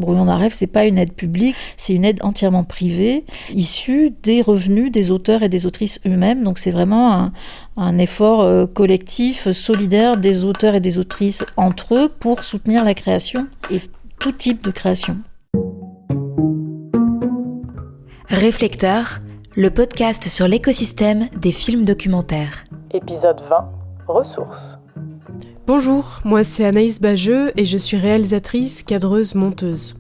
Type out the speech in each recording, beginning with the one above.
Brouillon d'un rêve, c'est pas une aide publique, c'est une aide entièrement privée, issue des revenus des auteurs et des autrices eux-mêmes. Donc c'est vraiment un effort collectif, solidaire des auteurs et des autrices entre eux pour soutenir la création et tout type de création. Réflecteur, le podcast sur l'écosystème des films documentaires. Épisode 20, ressources. Bonjour, moi c'est Anaïs Bajeux et je suis réalisatrice, cadreuse, monteuse.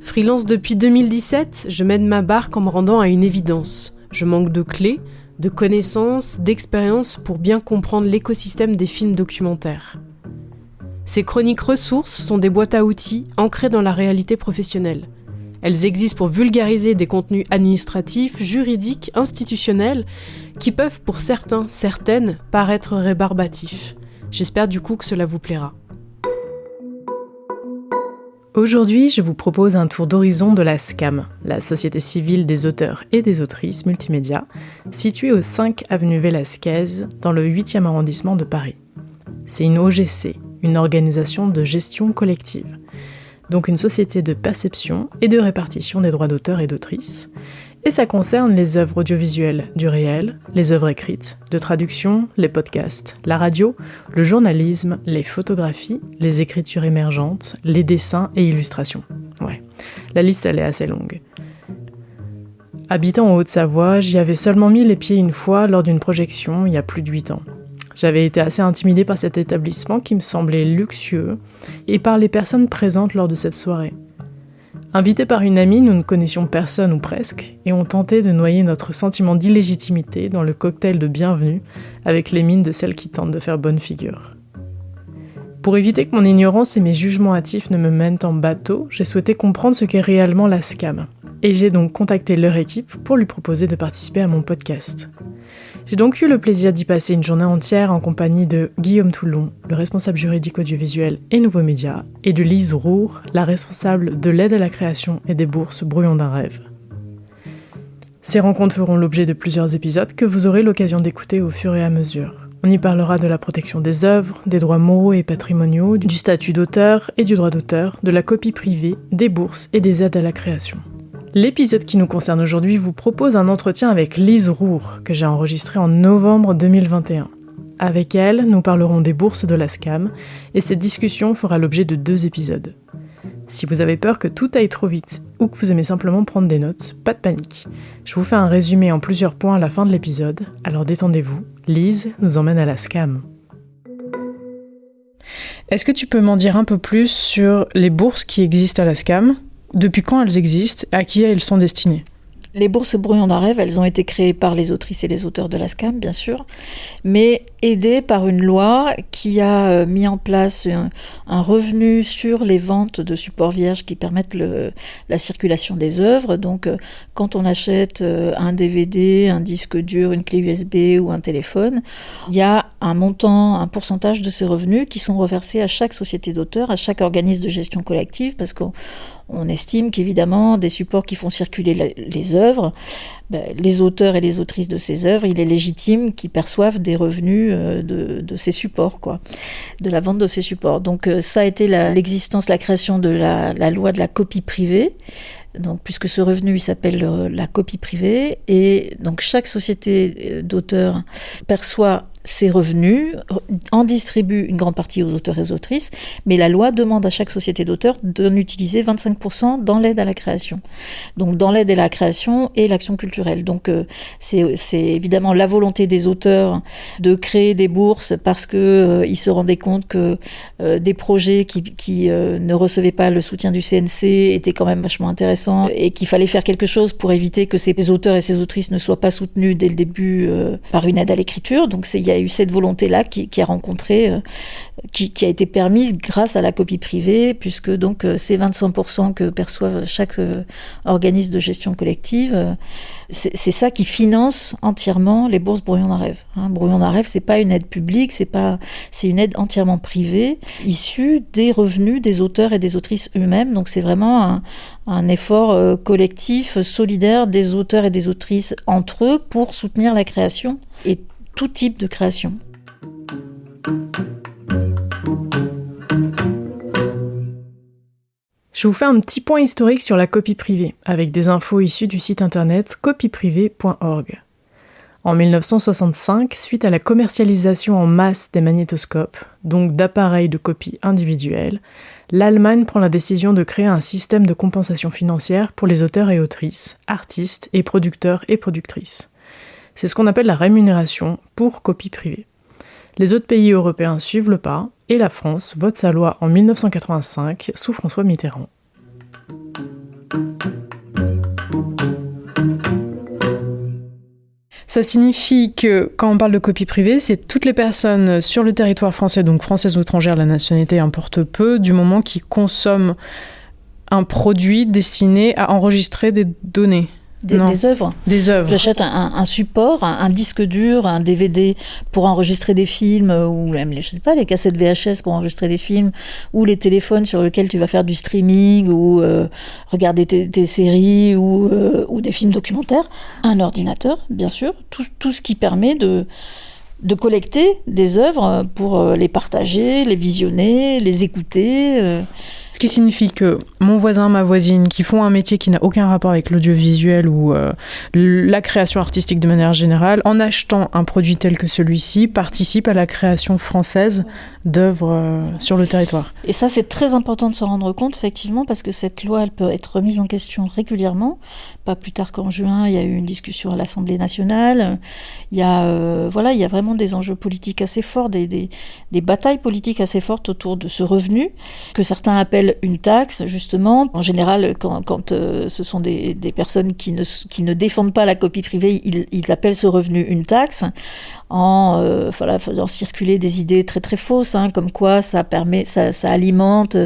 Freelance depuis 2017, je mène ma barque en me rendant à une évidence. Je manque de clés, de connaissances, d'expériences pour bien comprendre l'écosystème des films documentaires. Ces chroniques ressources sont des boîtes à outils ancrées dans la réalité professionnelle. Elles existent pour vulgariser des contenus administratifs, juridiques, institutionnels, qui peuvent pour certains, certaines, paraître rébarbatifs. J'espère du coup que cela vous plaira. Aujourd'hui, je vous propose un tour d'horizon de la SCAM, la Société civile des auteurs et des autrices multimédia, située au 5 avenue Vélasquez, dans le 8e arrondissement de Paris. C'est une OGC, une organisation de gestion collective, donc une société de perception et de répartition des droits d'auteur et d'autrices, et ça concerne les œuvres audiovisuelles du réel, les œuvres écrites, de traduction, les podcasts, la radio, le journalisme, les photographies, les écritures émergentes, les dessins et illustrations. Ouais, la liste elle est assez longue. Habitant en Haute-Savoie, j'y avais seulement mis les pieds une fois lors d'une projection il y a plus de 8 ans. J'avais été assez intimidée par cet établissement qui me semblait luxueux et par les personnes présentes lors de cette soirée. Invités par une amie, nous ne connaissions personne ou presque, et on tentait de noyer notre sentiment d'illégitimité dans le cocktail de bienvenue avec les mines de celles qui tentent de faire bonne figure. Pour éviter que mon ignorance et mes jugements hâtifs ne me mènent en bateau, j'ai souhaité comprendre ce qu'est réellement la SCAM, et j'ai donc contacté leur équipe pour lui proposer de participer à mon podcast. J'ai donc eu le plaisir d'y passer une journée entière en compagnie de Guillaume Toulon, le responsable juridique audiovisuel et nouveaux médias, et de Lise Roure, la responsable de l'aide à la création et des bourses Brouillon d'un rêve. Ces rencontres feront l'objet de plusieurs épisodes que vous aurez l'occasion d'écouter au fur et à mesure. On y parlera de la protection des œuvres, des droits moraux et patrimoniaux, du statut d'auteur et du droit d'auteur, de la copie privée, des bourses et des aides à la création. L'épisode qui nous concerne aujourd'hui vous propose un entretien avec Lise Roure, que j'ai enregistré en novembre 2021. Avec elle, nous parlerons des bourses de la SCAM, et cette discussion fera l'objet de 2 épisodes. Si vous avez peur que tout aille trop vite, ou que vous aimez simplement prendre des notes, pas de panique. Je vous fais un résumé en plusieurs points à la fin de l'épisode, alors détendez-vous, Lise nous emmène à la SCAM. Est-ce que tu peux m'en dire un peu plus sur les bourses qui existent à la SCAM ? Depuis quand elles existent ? À qui elles sont destinées ? Les bourses Brouillon d'un rêve, elles ont été créées par les autrices et les auteurs de la SCAM, bien sûr, mais aidées par une loi qui a mis en place un revenu sur les ventes de supports vierges qui permettent la circulation des œuvres. Donc, quand on achète un DVD, un disque dur, une clé USB ou un téléphone, il y a un montant, un pourcentage de ces revenus qui sont reversés à chaque société d'auteurs, à chaque organisme de gestion collective, parce qu'on estime qu'évidemment, des supports qui font circuler les œuvres, les auteurs et les autrices de ces œuvres, il est légitime qu'ils perçoivent des revenus de ces supports, de la vente de ces supports. Donc ça a été l'existence, la création de la loi de la copie privée, donc, puisque ce revenu il s'appelle la copie privée, et donc chaque société d'auteurs perçoit ces revenus, en distribue une grande partie aux auteurs et aux autrices, mais la loi demande à chaque société d'auteurs d'en utiliser 25% dans l'aide à la création. Donc dans l'aide à la création et l'action culturelle. Donc c'est évidemment la volonté des auteurs de créer des bourses parce que ils se rendaient compte que des projets qui ne recevaient pas le soutien du CNC étaient quand même vachement intéressants et qu'il fallait faire quelque chose pour éviter que ces auteurs et ces autrices ne soient pas soutenus dès le début par une aide à l'écriture. Donc il y a eu cette volonté-là qui a rencontré, qui a été permise grâce à la copie privée, puisque donc ces 25% que perçoivent chaque organisme de gestion collective, c'est ça qui finance entièrement les bourses Brouillon d'un rêve. Brouillon d'un rêve, c'est pas une aide publique, c'est une aide entièrement privée, issue des revenus des auteurs et des autrices eux-mêmes. Donc c'est vraiment un effort collectif, solidaire des auteurs et des autrices entre eux pour soutenir la création et tout type de création. Je Je vous fais un petit point historique sur la copie privée, avec des infos issues du site internet copieprivée.org. En 1965, suite à la commercialisation en masse des magnétoscopes, donc d'appareils de copie individuels, l'Allemagne prend la décision de créer un système de compensation financière pour les auteurs et autrices, artistes et producteurs et productrices. C'est ce qu'on appelle la rémunération pour copie privée. Les autres pays européens suivent le pas, et la France vote sa loi en 1985 sous François Mitterrand. Ça signifie que, quand on parle de copie privée, c'est toutes les personnes sur le territoire français, donc françaises ou étrangères, la nationalité importe peu, du moment qui consomment un produit destiné à enregistrer des données. Des œuvres. Des œuvres. J'achète un support, un disque dur, un DVD pour enregistrer des films, ou même les cassettes VHS pour enregistrer des films, ou les téléphones sur lesquels tu vas faire du streaming, ou regarder tes séries, ou des films documentaires. Un ordinateur, bien sûr. Tout ce qui permet de collecter des œuvres pour les partager, les visionner, les écouter. Ce qui signifie que mon voisin, ma voisine, qui font un métier qui n'a aucun rapport avec l'audiovisuel ou la création artistique de manière générale, en achetant un produit tel que celui-ci, participent à la création française d'œuvres sur le territoire. Et ça, c'est très important de s'en rendre compte, effectivement, parce que cette loi, elle peut être remise en question régulièrement. Pas plus tard qu'en juin, il y a eu une discussion à l'Assemblée nationale. Il y a vraiment des enjeux politiques assez forts, des batailles politiques assez fortes autour de ce revenu, que certains appellent une taxe, justement. En général, quand ce sont des personnes qui ne défendent pas la copie privée, ils appellent ce revenu une taxe, en faisant circuler des idées très très fausses, comme quoi ça alimente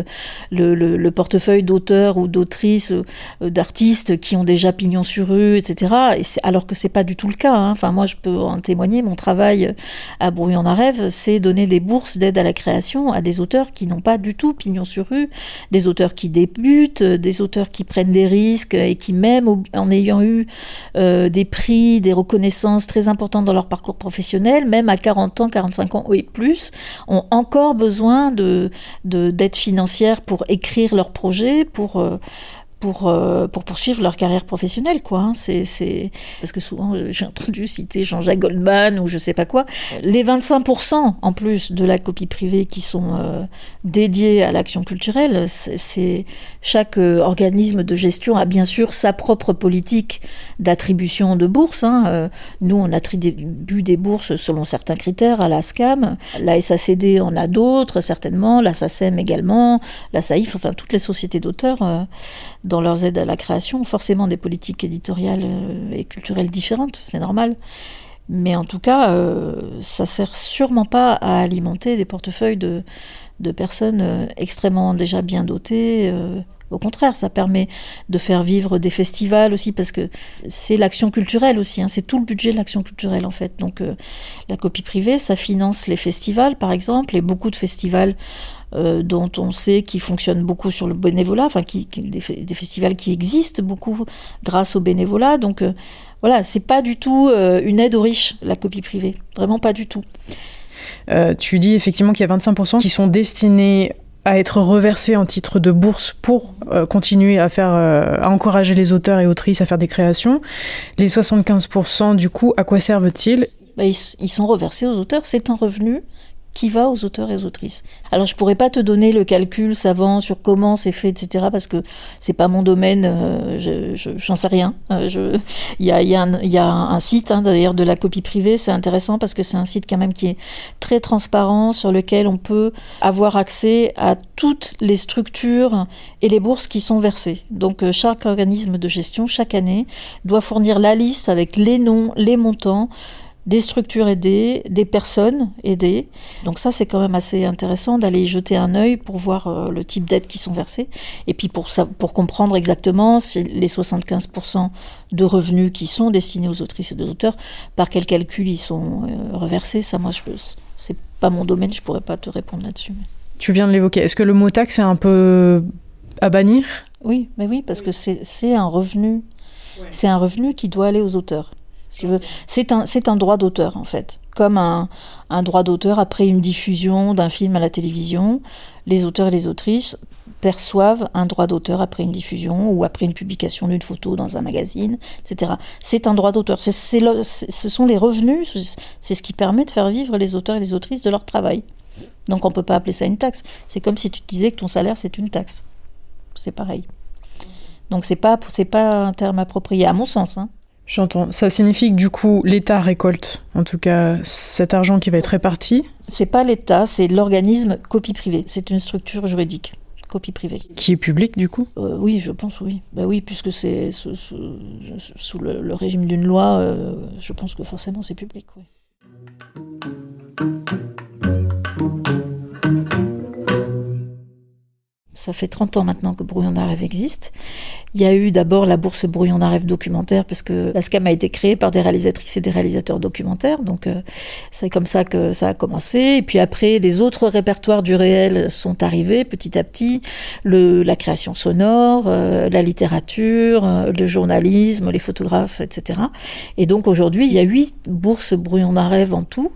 le portefeuille d'auteurs ou d'autrices, d'artistes qui ont déjà pignon sur rue, etc. Alors que c'est pas du tout le cas. Enfin, moi, je peux en témoigner. Mon travail à Brouillon-en-Arève, c'est donner des bourses d'aide à la création à des auteurs qui n'ont pas du tout pignon sur rue, des auteurs qui débutent, des auteurs qui prennent des risques et qui, même en ayant eu des prix, des reconnaissances très importantes dans leur parcours professionnel, même à 40 ans, 45 ans et plus, ont encore besoin d'aide financière pour écrire leurs projets, pour poursuivre leur carrière professionnelle, quoi. C'est parce que souvent j'ai entendu citer Jean-Jacques Goldman ou je sais pas quoi. Les 25% en plus de la copie privée qui sont dédiés à l'action culturelle, c'est chaque organisme de gestion a bien sûr sa propre politique d'attribution de bourses. Nous, on attribue des bourses selon certains critères à la SCAM, la SACD en a d'autres certainement, la SACEM également, la SAIF, enfin toutes les sociétés d'auteurs. Dans leurs aides à la création, forcément des politiques éditoriales et culturelles différentes, c'est normal. Mais en tout cas, ça sert sûrement pas à alimenter des portefeuilles de personnes extrêmement déjà bien dotées. Au contraire, ça permet de faire vivre des festivals aussi, parce que c'est l'action culturelle aussi, c'est tout le budget de l'action culturelle en fait. Donc la copie privée, ça finance les festivals par exemple, et beaucoup de festivals dont on sait qu'ils fonctionnent beaucoup sur le bénévolat, des festivals qui existent beaucoup grâce au bénévolat. Donc voilà, c'est pas du tout une aide aux riches, la copie privée, vraiment pas du tout. Tu dis effectivement qu'il y a 25% qui sont destinés à être reversés en titre de bourse pour continuer à encourager les auteurs et autrices à faire des créations. Les 75%, du coup, à quoi servent-ils ? Ils sont reversés aux auteurs, c'est un revenu qui va aux auteurs et aux autrices. Alors je pourrais pas te donner le calcul savant sur comment c'est fait, etc., parce que c'est pas mon domaine, j'en sais rien. Il y a un site d'ailleurs de la copie privée, c'est intéressant parce que c'est un site quand même qui est très transparent, sur lequel on peut avoir accès à toutes les structures et les bourses qui sont versées. Donc chaque organisme de gestion, chaque année, doit fournir la liste avec les noms, les montants, des structures aidées, des personnes aidées. Donc ça, c'est quand même assez intéressant d'aller y jeter un œil pour voir le type d'aides qui sont versées. Et puis pour comprendre exactement si les 75% de revenus qui sont destinés aux autrices et aux auteurs, par quel calcul ils sont reversés. Ça, moi, c'est pas mon domaine, je pourrais pas te répondre là-dessus. Tu viens de l'évoquer. Est-ce que le mot taxe est un peu à bannir ? Oui, mais oui, parce que c'est un revenu. C'est un revenu qui doit aller aux auteurs. Si tu veux. C'est un droit d'auteur en fait, comme un droit d'auteur après une diffusion d'un film à la télévision. Les auteurs et les autrices perçoivent un droit d'auteur après une diffusion ou après une publication d'une photo dans un magazine, etc. C'est un droit d'auteur. Ce sont les revenus, c'est ce qui permet de faire vivre les auteurs et les autrices de leur travail. Donc on ne peut pas appeler ça une taxe. C'est comme si tu disais que ton salaire, c'est une taxe. C'est pareil. Donc c'est pas un terme approprié, à mon sens. J'entends. Ça signifie que du coup, l'État récolte, en tout cas, cet argent qui va être réparti. C'est pas l'État, c'est l'organisme copie privée. C'est une structure juridique, copie privée. Qui est publique, du coup ? Oui, je pense, oui. Oui, puisque c'est sous le régime d'une loi, je pense que forcément c'est public, oui. Ça fait 30 ans maintenant que Brouillon d'un rêve existe. Il y a eu d'abord la bourse Brouillon d'un rêve documentaire, parce que la SCAM a été créée par des réalisatrices et des réalisateurs documentaires, donc c'est comme ça que ça a commencé. Et puis après, les autres répertoires du réel sont arrivés petit à petit, la création sonore, la littérature, le journalisme, les photographes, etc. Et donc aujourd'hui, il y a 8 bourses Brouillon d'un rêve en tout,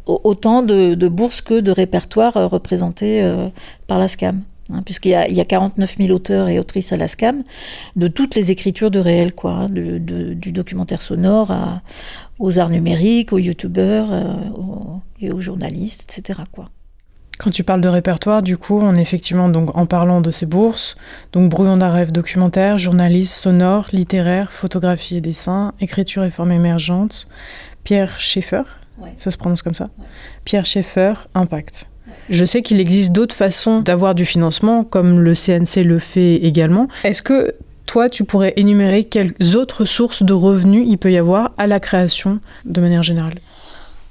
autant de bourses que de répertoires représentés par la SCAM. Puisqu'il y a 49 000 auteurs et autrices à la SCAM, de toutes les écritures de réel, du documentaire sonore aux arts numériques, aux youtubeurs et aux journalistes, etc. Quand tu parles de répertoire, du coup, on est effectivement, donc, en parlant de ces bourses, donc Brouillon d'un rêve documentaire, journaliste, sonore, littéraire, photographie et dessin, écriture et forme émergente, Pierre Schaeffer, ça se prononce comme ça, Pierre Schaeffer, Impact. Je sais qu'il existe d'autres façons d'avoir du financement, comme le CNC le fait également. Est-ce que toi, tu pourrais énumérer quelles autres sources de revenus il peut y avoir à la création de manière générale ?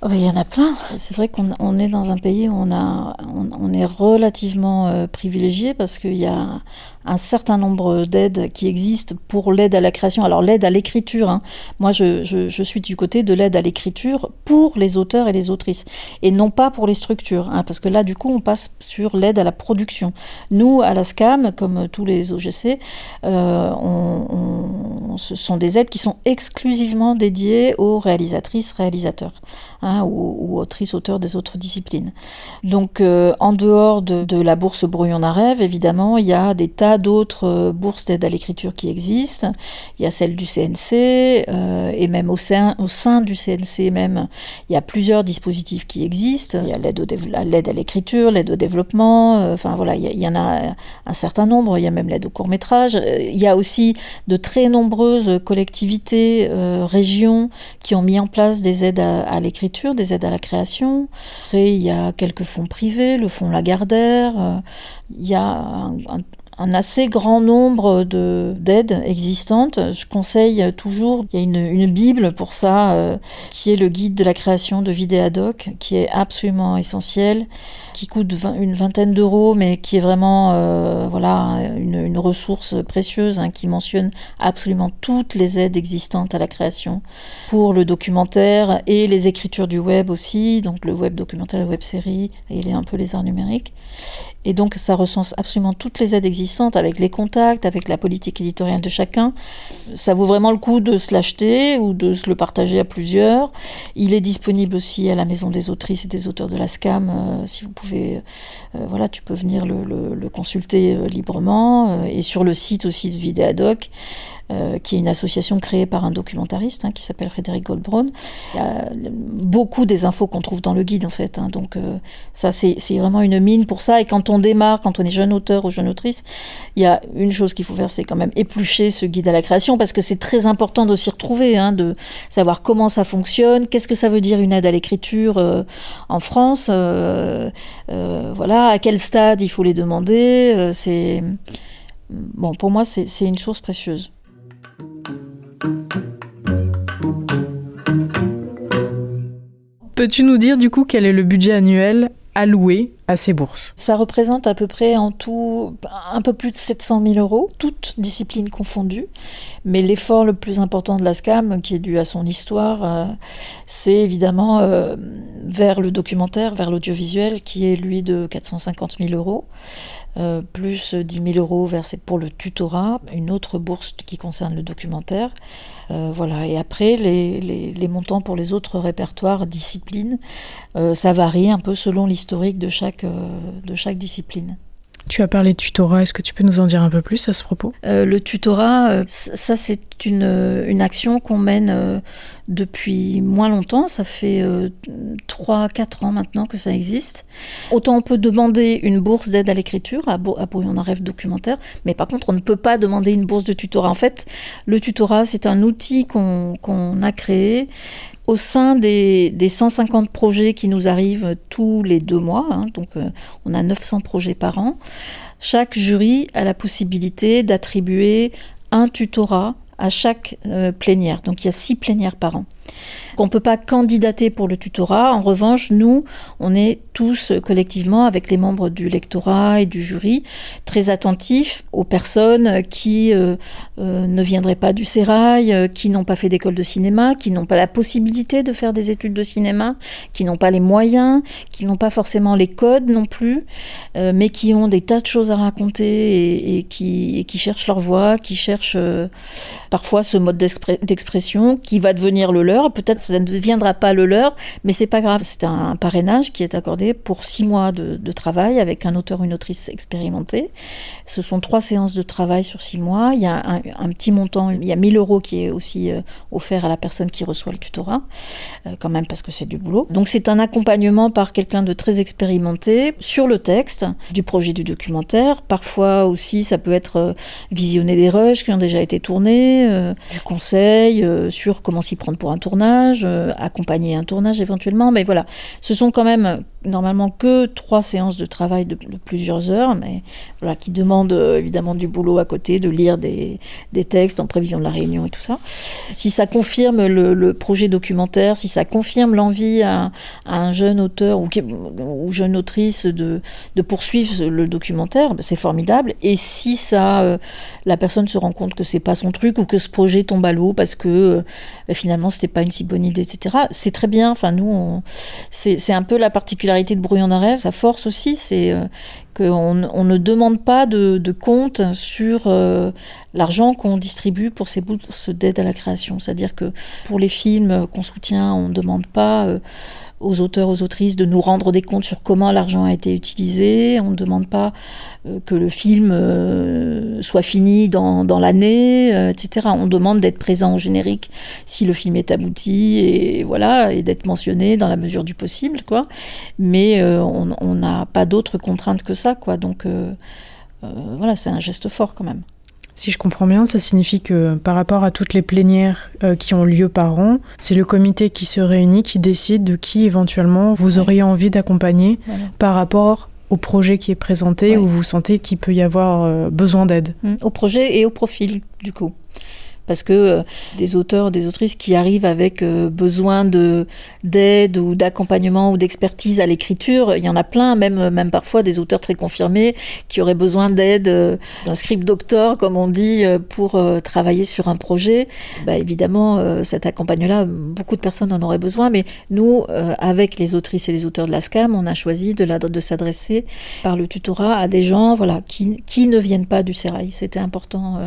Il y en a plein. C'est vrai qu'on est dans un pays où on est relativement privilégié, parce qu'il y a un certain nombre d'aides qui existent pour l'aide à la création. Alors l'aide à l'écriture, moi je suis du côté de l'aide à l'écriture pour les auteurs et les autrices, et non pas pour les structures, parce que là du coup on passe sur l'aide à la production. Nous à la SCAM, comme tous les OGC, ce sont des aides qui sont exclusivement dédiées aux réalisatrices, réalisateurs, ou autrices, auteurs des autres disciplines. Donc en dehors de la bourse Brouillon d'un rêve, évidemment, il y a des tas d'autres bourses d'aide à l'écriture qui existent. Il y a celle du CNC, et même au sein du CNC même, il y a plusieurs dispositifs qui existent. Il y a l'aide à l'écriture, l'aide au développement, il y en a un certain nombre. Il y a même l'aide au court-métrage. Il y a aussi de très nombreuses collectivités, régions qui ont mis en place des aides à l'écriture, des aides à la création. Après, il y a quelques fonds privés, le fonds Lagardère. Il y a un assez grand nombre d'aides existantes. Je conseille toujours, il y a une bible pour ça, qui est le guide de la création de Vidéadoc, qui est absolument essentiel, qui coûte une vingtaine d'euros, mais qui est vraiment une ressource précieuse, qui mentionne absolument toutes les aides existantes à la création pour le documentaire et les écritures du web aussi, donc le web documentaire, la web série et un peu les arts numériques. Et donc ça recense absolument toutes les aides existantes, avec les contacts, avec la politique éditoriale de chacun. Ça vaut vraiment le coup de se l'acheter ou de se le partager à plusieurs. Il est disponible aussi à la Maison des autrices et des auteurs de la SCAM. Si vous pouvez, tu peux venir le consulter librement. Et sur le site aussi de Vidéadoc, qui est une association créée par un documentariste qui s'appelle Frédéric Goldbraun. Il y a beaucoup des infos qu'on trouve dans le guide en fait. Donc ça c'est vraiment une mine pour ça. Et quand on démarre, quand on est jeune auteur ou jeune autrice, il y a une chose qu'il faut faire, c'est quand même éplucher ce guide à la création, parce que c'est très important de s'y retrouver, de savoir comment ça fonctionne, qu'est-ce que ça veut dire une aide à l'écriture en France, à quel stade il faut les demander. Pour moi c'est une source précieuse. Peux-tu nous dire du coup quel est le budget annuel alloué à ces bourses ? Ça représente à peu près en tout un peu plus de 700 000 euros, toutes disciplines confondues. Mais l'effort le plus important de la SCAM, qui est dû à son histoire, c'est évidemment vers le documentaire, vers l'audiovisuel, qui est lui de 450 000 euros. Plus 10 000 euros versés pour le tutorat, une autre bourse qui concerne le documentaire. Et après, les montants pour les autres répertoires, disciplines, ça varie un peu selon l'historique de chaque discipline. Tu as parlé de tutorat, est-ce que tu peux nous en dire un peu plus à ce propos ? Le tutorat, ça c'est une action qu'on mène depuis moins longtemps, ça fait 3-4 ans maintenant que ça existe. Autant on peut demander une bourse d'aide à l'écriture à Brouillon d'un rêve documentaire, mais par contre on ne peut pas demander une bourse de tutorat. En fait, le tutorat c'est un outil qu'on a créé au sein des 150 projets qui nous arrivent tous les 2 mois, donc on a 900 projets par an. Chaque jury a la possibilité d'attribuer un tutorat à chaque plénière. Donc il y a 6 plénières par an. On ne peut pas candidater pour le tutorat. En revanche, nous, on est tous collectivement, avec les membres du lectorat et du jury, très attentifs aux personnes qui ne viendraient pas du sérail, qui n'ont pas fait d'école de cinéma, qui n'ont pas la possibilité de faire des études de cinéma, qui n'ont pas les moyens, qui n'ont pas forcément les codes non plus, mais qui ont des tas de choses à raconter et qui cherchent leur voix, qui cherchent parfois ce mode d'expression qui va devenir le leur. Peut-être ça ne deviendra pas le leur, mais c'est pas grave. C'est un parrainage qui est accordé pour 6 mois de travail avec un auteur ou une autrice expérimentée. Ce sont 3 séances de travail sur 6 mois. Il y a un petit montant, il y a 1 000 € qui est aussi offert à la personne qui reçoit le tutorat, quand même parce que c'est du boulot. Donc c'est un accompagnement par quelqu'un de très expérimenté sur le texte du projet du documentaire. Parfois aussi, ça peut être visionner des rushs qui ont déjà été tournés, du conseil sur comment s'y prendre pour un tournage, accompagner un tournage éventuellement, mais voilà, ce sont quand même normalement que 3 séances de travail de plusieurs heures, mais voilà, qui demandent évidemment du boulot à côté, de lire des textes en prévision de la réunion et tout ça. Si ça confirme le projet documentaire, si ça confirme l'envie à un jeune auteur ou jeune autrice de poursuivre le documentaire, c'est formidable. Et si la personne se rend compte que c'est pas son truc ou que ce projet tombe à l'eau parce que finalement c'était pas une si bonne idée, etc., c'est très bien. Enfin, nous, c'est un peu la particularité de Brouillon d'un rêve. Sa force aussi, c'est qu'on ne demande pas de compte sur l'argent qu'on distribue pour ces bourses d'aide à la création. C'est-à-dire que pour les films qu'on soutient, on ne demande pas aux auteurs, aux autrices de nous rendre des comptes sur comment l'argent a été utilisé. On ne demande pas que le film soit fini dans l'année, etc. On demande d'être présent au générique si le film est abouti et voilà, et d'être mentionné dans la mesure du possible, quoi. Mais on n'a pas d'autres contraintes que ça, quoi. Donc voilà, c'est un geste fort quand même. Si je comprends bien, ça signifie que par rapport à toutes les plénières qui ont lieu par an, c'est le comité qui se réunit, qui décide de qui éventuellement vous auriez envie d'accompagner par rapport au projet qui est présenté, où vous sentez qu'il peut y avoir besoin d'aide. Au projet et au profil, du coup. Parce que des auteurs, des autrices qui arrivent avec besoin d'aide ou d'accompagnement ou d'expertise à l'écriture, il y en a plein, même parfois des auteurs très confirmés qui auraient besoin d'aide d'un script doctor, comme on dit, pour travailler sur un projet. Bah, évidemment, cet accompagnement-là, beaucoup de personnes en auraient besoin, mais nous, avec les autrices et les auteurs de la SCAM, on a choisi de s'adresser par le tutorat à des gens qui ne viennent pas du sérail. C'était important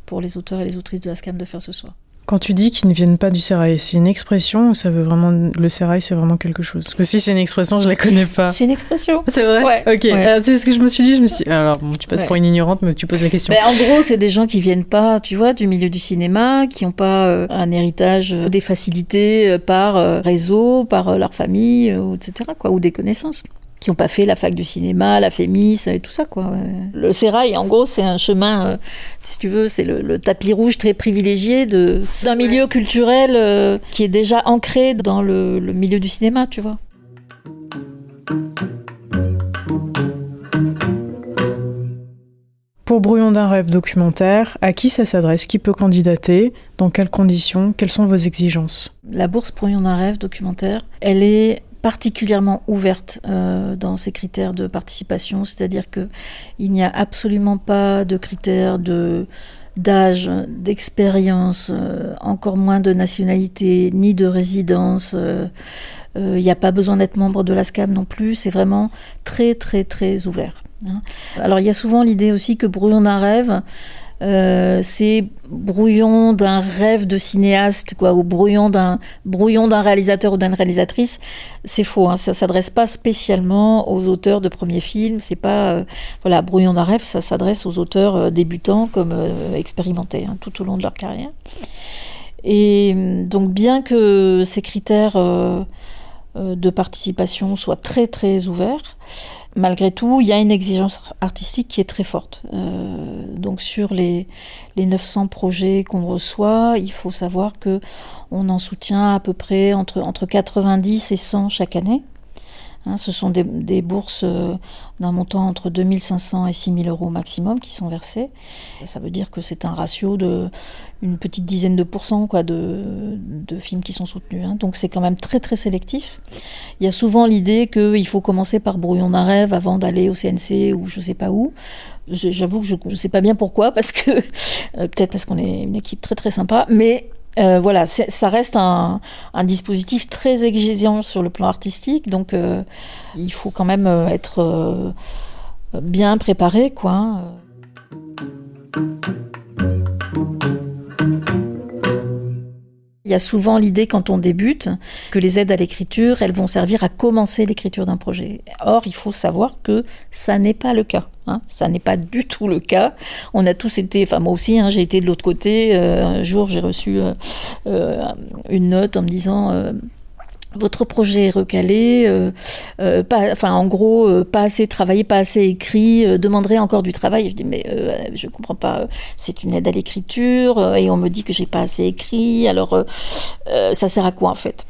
pour les auteurs et les autrices de la SCAM de faire ce choix. Quand tu dis qu'ils ne viennent pas du sérail, c'est une expression ou ça veut vraiment... Le sérail, c'est vraiment quelque chose? Parce que si c'est une expression, je la connais pas. C'est une expression. C'est vrai? Ouais. Ok. Ouais. C'est ce que je me suis dit. Alors, bon, tu passes pour une ignorante, mais tu poses la question. En gros, c'est des gens qui viennent pas, tu vois, du milieu du cinéma, qui n'ont pas un héritage, des facilités par réseau, par leur famille, etc., quoi, ou des connaissances. Qui n'ont pas fait la fac du cinéma, la FEMIS et tout ça, quoi. Le sérail, en gros, c'est un chemin, si tu veux, c'est le tapis rouge très privilégié d'un milieu culturel qui est déjà ancré dans le milieu du cinéma, tu vois. Pour Brouillon d'un rêve documentaire, à qui ça s'adresse? Qui peut candidater? Dans quelles conditions? Quelles sont vos exigences? La bourse Brouillon d'un rêve documentaire, elle est particulièrement ouverte dans ses critères de participation, c'est-à-dire qu'il n'y a absolument pas de critères d'âge, d'expérience, encore moins de nationalité, ni de résidence. Il n'y a pas besoin d'être membre de la SCAM non plus, c'est vraiment très très très ouvert. Alors il y a souvent l'idée aussi que Brouillon d'un rêve, c'est brouillon d'un rêve de cinéaste, quoi, ou brouillon d'un réalisateur ou d'une réalisatrice. C'est faux, hein, ça s'adresse pas spécialement aux auteurs de premiers films. C'est pas brouillon d'un rêve, ça s'adresse aux auteurs débutants comme expérimentés, hein, tout au long de leur carrière. Et donc bien que ces critères de participation soient très très ouverts, malgré tout, il y a une exigence artistique qui est très forte. Donc sur les 900 projets qu'on reçoit, il faut savoir qu'on en soutient à peu près entre 90 et 100 chaque année. Hein, ce sont des bourses d'un montant entre 2 500 et 6 000 euros maximum qui sont versées. Et ça veut dire que c'est un ratio d'une petite dizaine de pourcents, quoi, de films qui sont soutenus. Hein. Donc c'est quand même très très sélectif. Il y a souvent l'idée qu'il faut commencer par Brouillon d'un rêve avant d'aller au CNC ou je sais pas où. J'avoue que je ne sais pas bien pourquoi, parce que peut-être parce qu'on est une équipe très très sympa, mais voilà, ça reste un dispositif très exigeant sur le plan artistique, donc il faut quand même être bien préparé, quoi. Il y a souvent l'idée, quand on débute, que les aides à l'écriture, elles vont servir à commencer l'écriture d'un projet. Or, il faut savoir que ça n'est pas le cas. Hein. Ça n'est pas du tout le cas. On a tous été, enfin moi aussi, hein, j'ai été de l'autre côté. Un jour, j'ai reçu une note en me disant... votre projet est recalé, pas assez travaillé, pas assez écrit, demanderait encore du travail. Je dis mais je comprends pas, c'est une aide à l'écriture et on me dit que j'ai pas assez écrit, alors ça sert à quoi en fait ?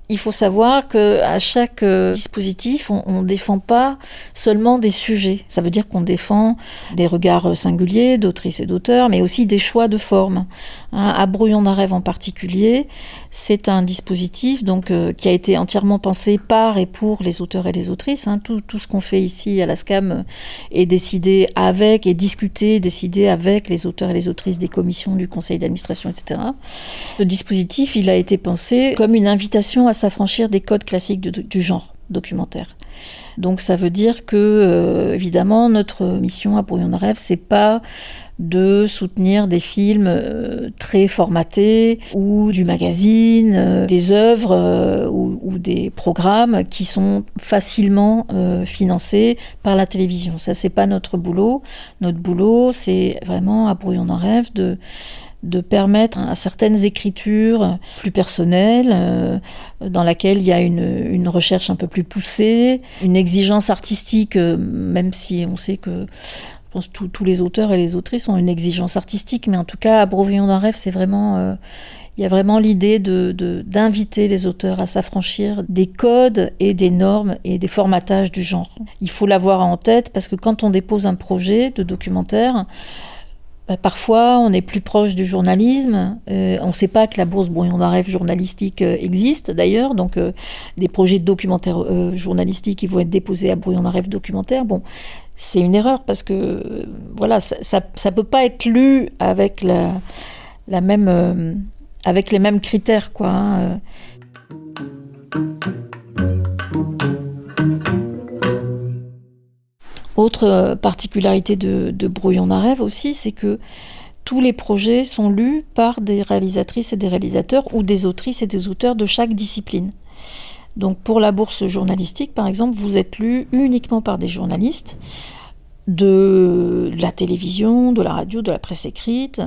Il faut savoir qu'à chaque dispositif, on ne défend pas seulement des sujets. Ça veut dire qu'on défend des regards singuliers d'autrices et d'auteurs, mais aussi des choix de forme. À Brouillon d'un rêve en particulier, c'est un dispositif donc, qui a été entièrement pensé par et pour les auteurs et les autrices. Hein. Tout ce qu'on fait ici à la SCAM est décidé avec et décidé avec les auteurs et les autrices des commissions du conseil d'administration, etc. Le dispositif, il a été pensé comme une invitation à s'affranchir des codes classiques du genre documentaire. Donc ça veut dire que, évidemment, notre mission à Brouillon d'un rêve, c'est pas de soutenir des films très formatés ou du magazine, des œuvres ou des programmes qui sont facilement financés par la télévision. Ça, c'est pas notre boulot. Notre boulot, c'est vraiment à Brouillon d'un rêve de permettre à certaines écritures plus personnelles, dans laquelle il y a une recherche un peu plus poussée, une exigence artistique, même si on sait que je pense tous les auteurs et les autrices ont une exigence artistique, mais en tout cas, à Brouillon d'un rêve, c'est vraiment... il y a vraiment l'idée d'inviter les auteurs à s'affranchir des codes et des normes et des formatages du genre. Il faut l'avoir en tête, parce que quand on dépose un projet de documentaire, parfois, on est plus proche du journalisme. On ne sait pas que la bourse Brouillon d'un rêve journalistique existe, d'ailleurs. Donc, des projets de documentaires journalistiques qui vont être déposés à Brouillon d'un rêve documentaire. Bon, c'est une erreur parce que, voilà, ça peut pas être lu avec avec les mêmes critères, quoi. Hein. Autre particularité de Brouillon d'un rêve aussi, c'est que tous les projets sont lus par des réalisatrices et des réalisateurs ou des autrices et des auteurs de chaque discipline. Donc pour la bourse journalistique, par exemple, vous êtes lu uniquement par des journalistes de la télévision, de la radio, de la presse écrite,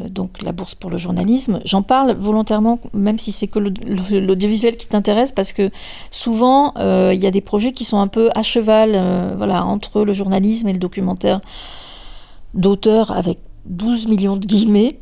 donc la bourse pour le journalisme. J'en parle volontairement, même si c'est que l'audiovisuel qui t'intéresse, parce que souvent, il y a des projets qui sont un peu à cheval entre le journalisme et le documentaire d'auteur avec 12 millions de guillemets,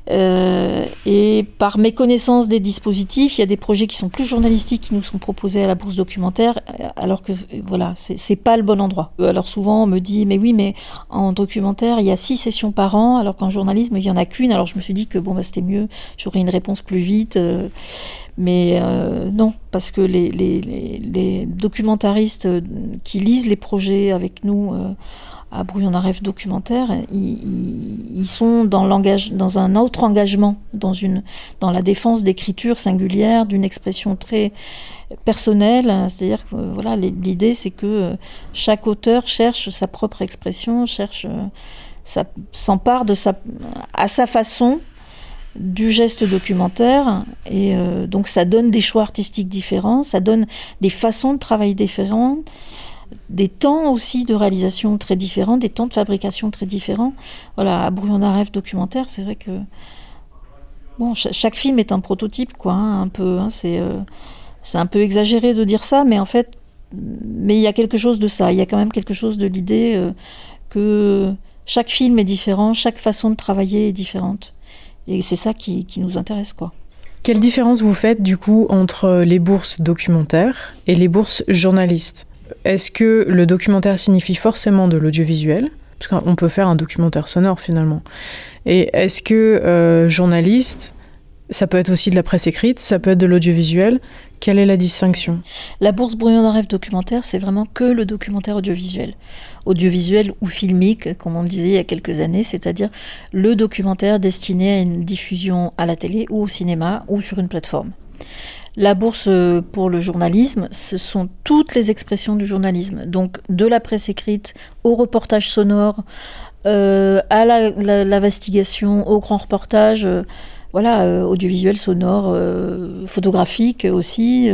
et par méconnaissance des dispositifs, il y a des projets qui sont plus journalistiques qui nous sont proposés à la bourse documentaire, alors que voilà, c'est pas le bon endroit. Alors souvent on me dit mais oui, mais en documentaire il y a 6 sessions par an, alors qu'en journalisme il y en a qu'une. Alors je me suis dit que c'était mieux, j'aurais une réponse plus vite, mais non, parce que les documentaristes qui lisent les projets avec nous à Brouillon d'un rêve documentaire, ils sont dans un autre engagement, dans la défense d'écriture singulière, d'une expression très personnelle. C'est-à-dire que l'idée c'est que chaque auteur cherche sa propre expression, cherche s'empare à sa façon du geste documentaire, et donc ça donne des choix artistiques différents, ça donne des façons de travailler différentes, des temps aussi de réalisation très différents, des temps de fabrication très différents. Voilà, à Brouillon d'un rêve documentaire, c'est vrai que chaque film est un prototype, quoi, un peu, c'est un peu exagéré de dire ça, mais en fait, il y a quelque chose de ça, il y a quand même quelque chose de l'idée que chaque film est différent, chaque façon de travailler est différente. Et c'est ça qui nous intéresse, quoi. Quelle différence vous faites, du coup, entre les bourses documentaires et les bourses journalistes ? Est-ce que le documentaire signifie forcément de l'audiovisuel ? Parce qu'on peut faire un documentaire sonore, finalement. Et est-ce que journaliste, ça peut être aussi de la presse écrite, ça peut être de l'audiovisuel ? Quelle est la distinction ? La bourse Brouillon d'un rêve documentaire, c'est vraiment que le documentaire audiovisuel. Audiovisuel ou filmique, comme on le disait il y a quelques années, c'est-à-dire le documentaire destiné à une diffusion à la télé ou au cinéma ou sur une plateforme. La bourse pour le journalisme, ce sont toutes les expressions du journalisme. Donc de la presse écrite au reportage sonore, à l'investigation, au grand reportage, audiovisuel, sonore, photographique aussi,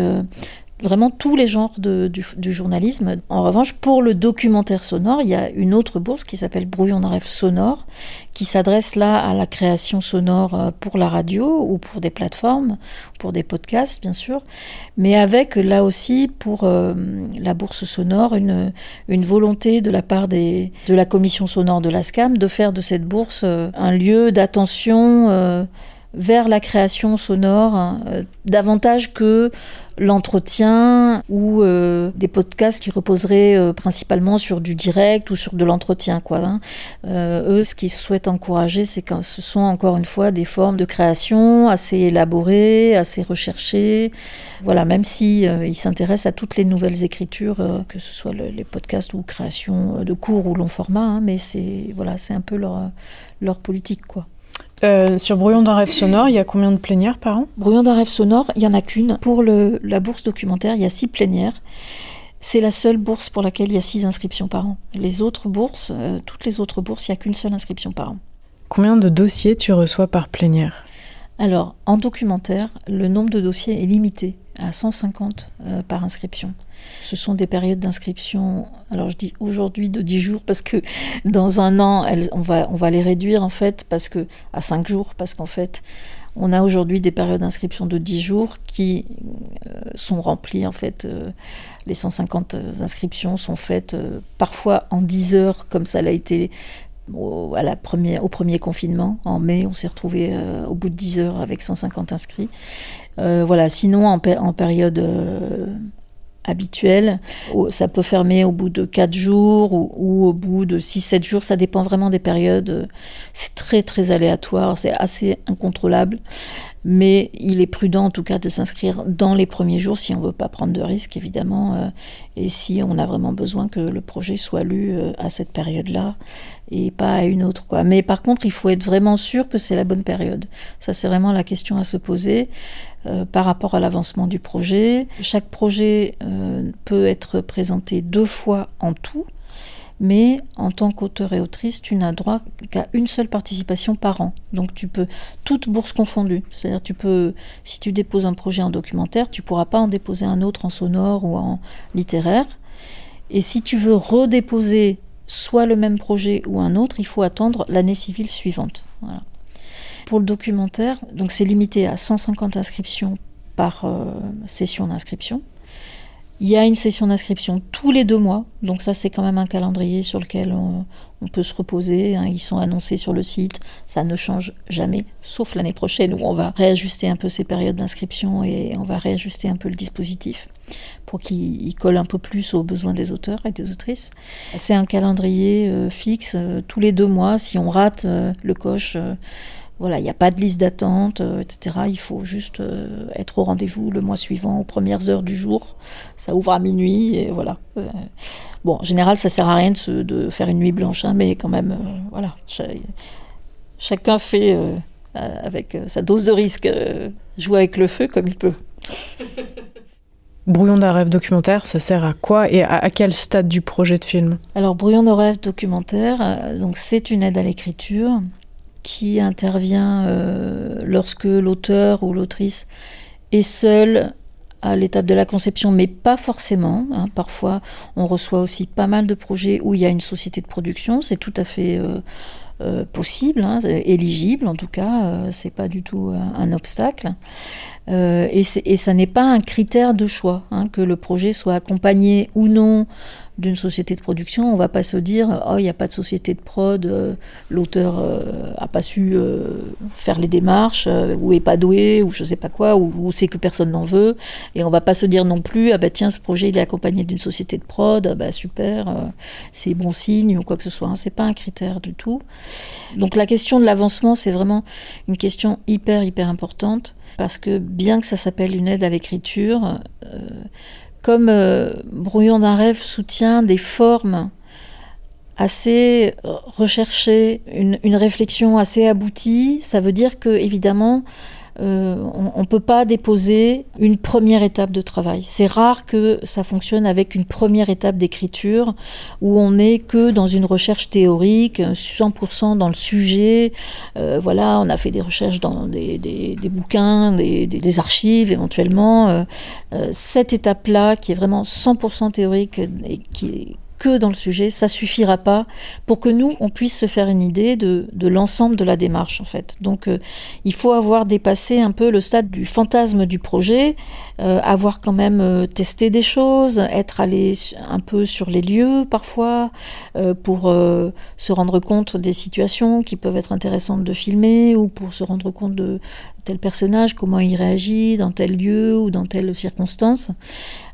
vraiment tous les genres du journalisme. En revanche, pour le documentaire sonore, il y a une autre bourse qui s'appelle Brouillon d'un rêve sonore, qui s'adresse là à la création sonore pour la radio ou pour des plateformes, pour des podcasts bien sûr, mais avec là aussi pour la bourse sonore une volonté de la part de la commission sonore de l'ASCAM de faire de cette bourse un lieu d'attention vers la création sonore, davantage que l'entretien ou des podcasts qui reposeraient principalement sur du direct ou sur de l'entretien, quoi. Eux, ce qu'ils souhaitent encourager, c'est que ce sont encore une fois des formes de création assez élaborées, assez recherchées. Voilà, même si ils s'intéressent à toutes les nouvelles écritures, que ce soit les podcasts ou création de court ou long format, mais c'est un peu leur politique, quoi. Sur Brouillon d'un rêve sonore, il y a combien de plénières par an ? Brouillon d'un rêve sonore, il n'y en a qu'une. Pour la bourse documentaire, il y a 6 plénières. C'est la seule bourse pour laquelle il y a 6 inscriptions par an. Les autres bourses, toutes les autres bourses, il n'y a qu'une seule inscription par an. Combien de dossiers tu reçois par plénière ? Alors, en documentaire, le nombre de dossiers est limité à 150 par inscription. Ce sont des périodes d'inscription, alors je dis aujourd'hui de 10 jours, parce que dans un an, on va les réduire en fait, à 5 jours, parce qu'en fait, on a aujourd'hui des périodes d'inscription de 10 jours qui sont remplies en fait. Les 150 inscriptions sont faites parfois en 10 heures, comme ça l'a été au premier confinement. En mai, on s'est retrouvé au bout de 10 heures avec 150 inscrits. Sinon, en période habituelle, ça peut fermer au bout de 4 jours ou au bout de 6-7 jours. Ça dépend vraiment des périodes. C'est très, très aléatoire. C'est assez incontrôlable. Mais il est prudent en tout cas de s'inscrire dans les premiers jours si on ne veut pas prendre de risques évidemment et si on a vraiment besoin que le projet soit lu à cette période-là et pas à une autre, quoi. Mais par contre il faut être vraiment sûr que c'est la bonne période. Ça c'est vraiment la question à se poser par rapport à l'avancement du projet. Chaque projet peut être présenté 2 fois en tout. Mais en tant qu'auteur et autrice, tu n'as droit qu'à une seule participation par an. Donc tu peux, toutes bourses confondues. C'est-à-dire si tu déposes un projet en documentaire, tu ne pourras pas en déposer un autre en sonore ou en littéraire. Et si tu veux redéposer soit le même projet ou un autre, il faut attendre l'année civile suivante. Voilà. Pour le documentaire, donc c'est limité à 150 inscriptions par session d'inscription. Il y a une session d'inscription tous les 2 mois, donc ça c'est quand même un calendrier sur lequel on peut se reposer, hein. Ils sont annoncés sur le site, ça ne change jamais, sauf l'année prochaine où on va réajuster un peu ces périodes d'inscription et on va réajuster un peu le dispositif pour qu'il colle un peu plus aux besoins des auteurs et des autrices. C'est un calendrier fixe tous les 2 mois, si on rate le coche... Voilà, il n'y a pas de liste d'attente, etc. Il faut juste être au rendez-vous le mois suivant, aux premières heures du jour. Ça ouvre à minuit, et voilà. Bon, en général, ça ne sert à rien de faire une nuit blanche, hein, mais quand même, voilà. Chacun fait avec sa dose de risque, joue avec le feu comme il peut. Brouillon d'un rêve documentaire, ça sert à quoi et à quel stade du projet de film ? Alors, Brouillon d'un rêve documentaire, donc c'est une aide à l'écriture qui intervient lorsque l'auteur ou l'autrice est seul à l'étape de la conception, mais pas forcément. Parfois, on reçoit aussi pas mal de projets où il y a une société de production. C'est tout à fait possible, éligible en tout cas. C'est pas du tout un obstacle. Et ça n'est pas un critère de choix, que le projet soit accompagné ou non d'une société de production. On ne va pas se dire « Oh, il n'y a pas de société de prod, l'auteur n'a pas su faire les démarches, ou n'est pas doué, ou je ne sais pas quoi, ou c'est que personne n'en veut. » Et on ne va pas se dire non plus « Ah bah tiens, ce projet il est accompagné d'une société de prod, bah super, c'est bon signe » ou quoi que ce soit. Ce n'est pas un critère du tout. Donc la question de l'avancement, c'est vraiment une question hyper importante, parce que bien que ça s'appelle une aide à l'écriture, comme Brouillon d'un rêve soutient des formes assez recherchées, une réflexion assez aboutie, ça veut dire que évidemment on ne peut pas déposer une première étape de travail. C'est rare que ça fonctionne avec une première étape d'écriture où on n'est que dans une recherche théorique, 100% dans le sujet. Voilà, on a fait des recherches dans des bouquins, des archives éventuellement. Cette étape-là, qui est vraiment 100% théorique et qui est que dans le sujet, ça suffira pas pour que nous, on puisse se faire une idée de l'ensemble de la démarche, en fait. Donc, il faut avoir dépassé un peu le stade du fantasme du projet, avoir quand même testé des choses, être allé un peu sur les lieux, parfois, pour se rendre compte des situations qui peuvent être intéressantes de filmer, ou pour se rendre compte de tel personnage, comment il réagit dans tel lieu ou dans telle circonstance.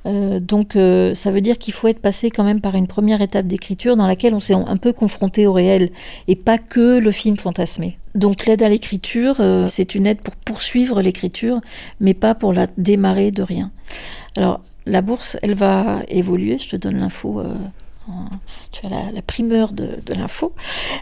Donc ça veut dire qu'il faut être passé quand même par une première étape d'écriture dans laquelle on s'est un peu confronté au réel et pas que le film fantasmé. Donc l'aide à l'écriture, c'est une aide pour poursuivre l'écriture, mais pas pour la démarrer de rien. Alors la bourse, elle va évoluer, je te donne l'info. Tu as la primeur de l'info.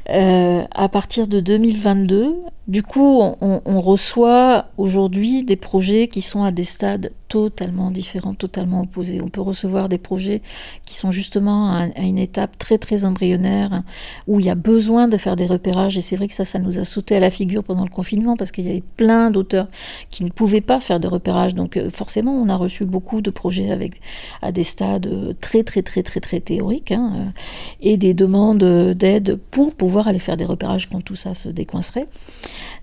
À partir de 2022, du coup, on reçoit aujourd'hui des projets qui sont à des stades totalement différents, totalement opposés. On peut recevoir des projets qui sont justement à une étape très embryonnaire, où il y a besoin de faire des repérages, et c'est vrai que ça nous a sauté à la figure pendant le confinement, parce qu'il y avait plein d'auteurs qui ne pouvaient pas faire de repérages. Donc forcément, on a reçu beaucoup de projets à des stades très théoriques, et des demandes d'aide pour pouvoir aller faire des repérages quand tout ça se décoincerait.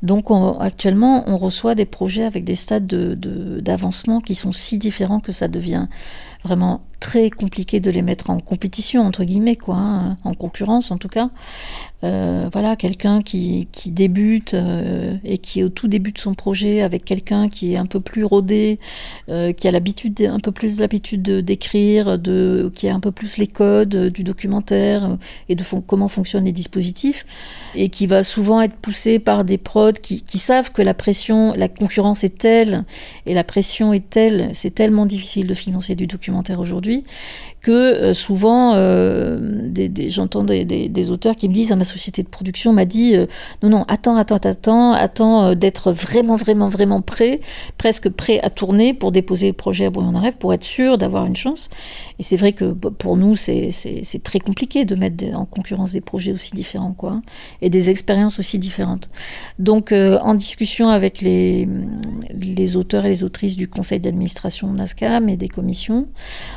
Donc actuellement, on reçoit des projets avec des stades d'avancement qui sont si différents que ça devient vraiment très compliqué de les mettre en compétition, entre guillemets, en concurrence en tout cas. Voilà, quelqu'un qui débute et qui est au tout début de son projet, avec quelqu'un qui est un peu plus rodé, qui a un peu plus l'habitude d'écrire, qui a un peu plus les codes du documentaire et de comment fonctionnent les dispositifs, et qui va souvent être poussé par des prods qui savent que la concurrence est telle et la pression est telle, c'est tellement difficile de financer du documentaire aujourd'hui, que souvent j'entends des auteurs qui me disent: ma société de production m'a dit non, attends d'être vraiment prêt, presque prêt à tourner pour déposer le projet à Brouillon d'un rêve, pour être sûr d'avoir une chance. Et c'est vrai que pour nous c'est très compliqué de mettre en concurrence des projets aussi différents, et des expériences aussi différentes. Donc en discussion avec les auteurs et les autrices du conseil d'administration de l'ASCAM et des commissions,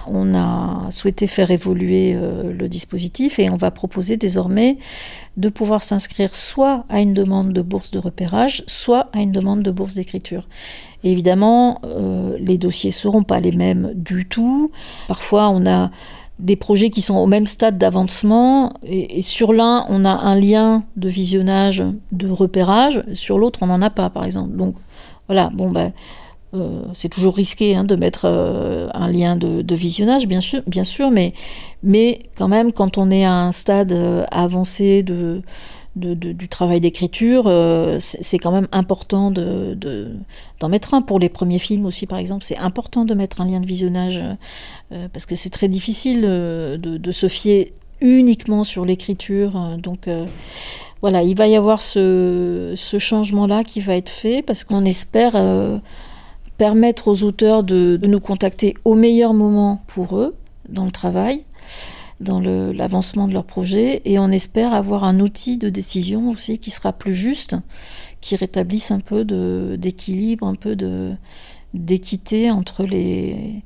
on a souhaité faire évoluer le dispositif, et on va proposer désormais de pouvoir s'inscrire soit à une demande de bourse de repérage, soit à une demande de bourse d'écriture. Et évidemment, les dossiers ne seront pas les mêmes du tout. Parfois, on a des projets qui sont au même stade d'avancement, et sur l'un, on a un lien de visionnage, de repérage, sur l'autre, on n'en a pas, par exemple. Donc voilà, c'est toujours risqué de mettre un lien de visionnage, bien sûr, mais quand même, quand on est à un stade avancé du travail d'écriture, c'est quand même important d'en mettre un. Pour les premiers films aussi, par exemple, c'est important de mettre un lien de visionnage, parce que c'est très difficile de se fier uniquement sur l'écriture. Donc voilà, il va y avoir ce changement-là qui va être fait, parce qu'on espère permettre aux auteurs de nous contacter au meilleur moment pour eux, dans le travail, dans l'avancement de leur projet, et on espère avoir un outil de décision aussi qui sera plus juste, qui rétablisse un peu d'équilibre, un peu d'équité entre des